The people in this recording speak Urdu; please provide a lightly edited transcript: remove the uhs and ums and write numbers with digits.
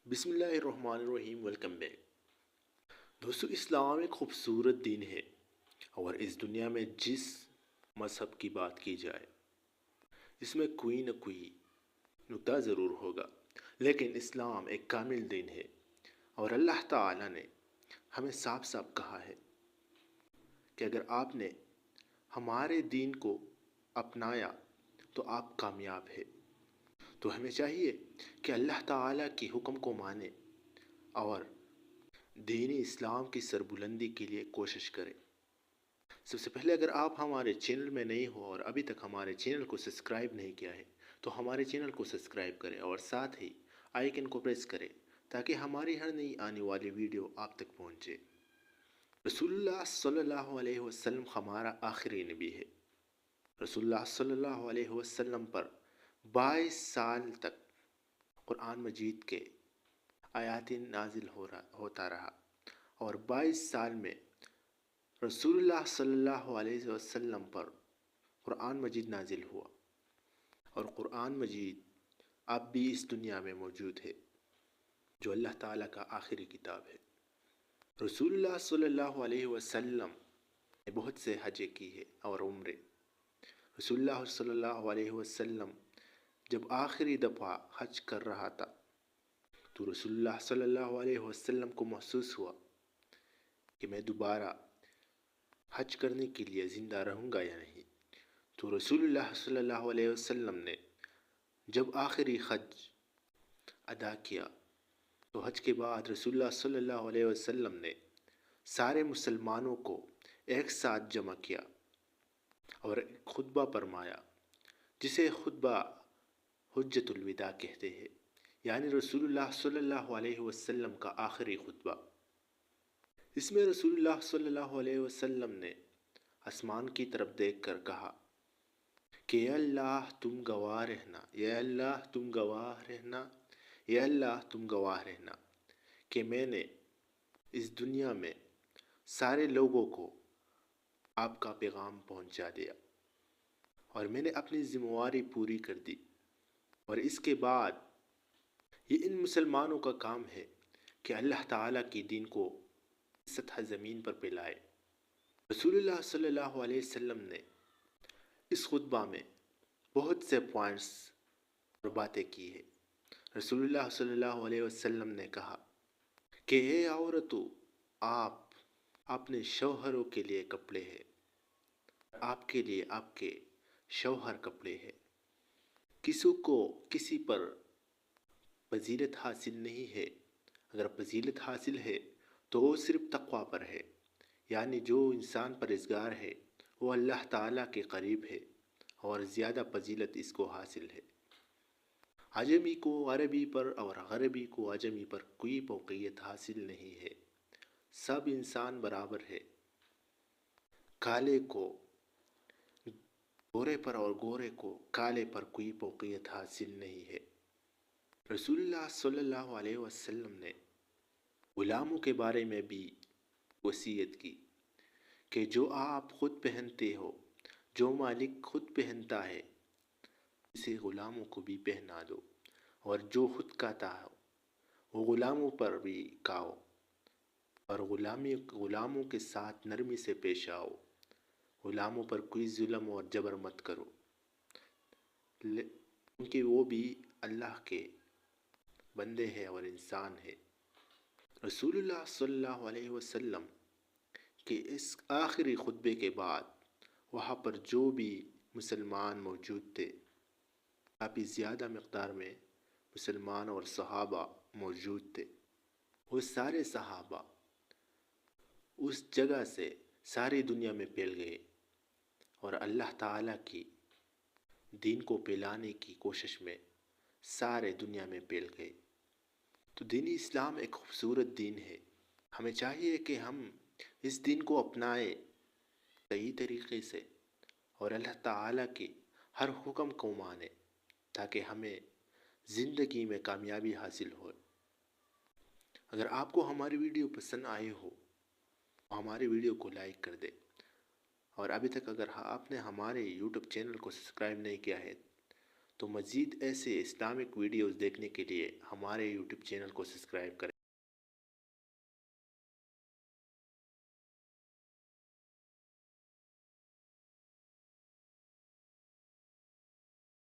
بسم اللہ الرحمن الرحیم، ویلکم بیک دوستو۔ اسلام ایک خوبصورت دین ہے اور اس دنیا میں جس مذہب کی بات کی جائے اس میں کوئی نہ کوئی نکتہ ضرور ہوگا، لیکن اسلام ایک کامل دین ہے اور اللہ تعالی نے ہمیں صاف صاف کہا ہے کہ اگر آپ نے ہمارے دین کو اپنایا تو آپ کامیاب ہے۔ تو ہمیں چاہیے کہ اللہ تعالیٰ کی حکم کو مانیں اور دین اسلام کی سربلندی کے لیے کوشش کریں۔ سب سے پہلے اگر آپ ہمارے چینل میں نہیں ہو اور ابھی تک ہمارے چینل کو سبسکرائب نہیں کیا ہے تو ہمارے چینل کو سبسکرائب کریں اور ساتھ ہی آئیکن کو پریس کریں تاکہ ہماری ہر نئی آنے والی ویڈیو آپ تک پہنچے۔ رسول اللہ صلی اللہ علیہ وسلم ہمارا آخری نبی ہے۔ رسول اللہ صلی اللہ علیہ وسلم پر 22 سال تک قرآن مجید کے آیات نازل ہوتا رہا اور 22 سال میں رسول اللہ صلی اللہ علیہ وسلم پر قرآن مجید نازل ہوا اور قرآن مجید اب بھی اس دنیا میں موجود ہے، جو اللہ تعالیٰ کا آخری کتاب ہے۔ رسول اللہ صلی اللہ علیہ وسلم نے بہت سے حج کی ہے اور عمرے۔ رسول اللہ صلی اللہ علیہ وسلم جب آخری دفعہ حج کر رہا تھا تو رسول اللہ صلی اللہ علیہ وسلم کو محسوس ہوا کہ میں دوبارہ حج کرنے کے لیے زندہ رہوں گا یا نہیں۔ تو رسول اللہ صلی اللہ علیہ وسلم نے جب آخری حج ادا کیا تو حج کے بعد رسول اللہ صلی اللہ علیہ وسلم نے سارے مسلمانوں کو ایک ساتھ جمع کیا اور ایک خطبہ فرمایا، جسے خطبہ حجۃ الوداع کہتے ہیں، یعنی رسول اللہ صلی اللہ علیہ وسلم کا آخری خطبہ۔ اس میں رسول اللہ صلی اللہ علیہ وسلم نے آسمان کی طرف دیکھ کر کہا کہ اے اللہ تم گواہ رہنا، اے اللہ تم گواہ رہنا، اے اللہ تم گواہ رہنا کہ میں نے اس دنیا میں سارے لوگوں کو آپ کا پیغام پہنچا دیا اور میں نے اپنی ذمہ داری پوری کر دی، اور اس کے بعد یہ ان مسلمانوں کا کام ہے کہ اللہ تعالیٰ کی دین کو سطح زمین پر پھیلائے۔ رسول اللہ صلی اللہ علیہ وسلم نے اس خطبہ میں بہت سے پوائنٹس اور باتیں کی ہیں۔ رسول اللہ صلی اللہ علیہ وسلم نے کہا کہ اے عورتوں، آپ اپنے شوہروں کے لیے کپڑے ہیں، آپ کے لیے آپ کے شوہر کپڑے ہیں۔ کسی کو کسی پر فضیلت حاصل نہیں ہے، اگر فضیلت حاصل ہے تو وہ صرف تقوی پر ہے، یعنی جو انسان پرہیزگار ہے وہ اللہ تعالیٰ کے قریب ہے اور زیادہ فضیلت اس کو حاصل ہے۔ عجمی کو عربی پر اور غربی کو عجمی پر کوئی فوقیت حاصل نہیں ہے، سب انسان برابر ہے۔ کالے کو گورے پر اور گورے کو کالے پر کوئی فوقیت حاصل نہیں ہے۔ رسول اللہ صلی اللہ علیہ وسلم نے غلاموں کے بارے میں بھی وصیت کی کہ جو آپ خود پہنتے ہو، جو مالک خود پہنتا ہے اسے غلاموں کو بھی پہنا دو، اور جو خود کھاتا ہو وہ غلاموں پر بھی کھاؤ، اور غلاموں کے ساتھ نرمی سے پیش آؤ، غلاموں پر کوئی ظلم اور جبر مت کرو، کیونکہ وہ بھی اللہ کے بندے ہیں اور انسان ہے۔ رسول اللہ صلی اللہ علیہ وسلم کے اس آخری خطبے کے بعد وہاں پر جو بھی مسلمان موجود تھے، کافی زیادہ مقدار میں مسلمان اور صحابہ موجود تھے، وہ سارے صحابہ اس جگہ سے ساری دنیا میں پھیل گئے اور اللہ تعالیٰ کی دین کو پھیلانے کی کوشش میں سارے دنیا میں پھیل گئے۔ تو دین اسلام ایک خوبصورت دین ہے، ہمیں چاہیے کہ ہم اس دین کو اپنائیں صحیح طریقے سے اور اللہ تعالیٰ کی ہر حکم کو مانیں تاکہ ہمیں زندگی میں کامیابی حاصل ہو۔ اگر آپ کو ہماری ویڈیو پسند آئے ہو تو ہماری ویڈیو کو لائک کر دیں، اور ابھی تک اگر آپ نے ہمارے یوٹیوب چینل کو سبسکرائب نہیں کیا ہے تو مزید ایسے اسلامک ویڈیوز دیکھنے کے لیے ہمارے یوٹیوب چینل کو سبسکرائب کریں۔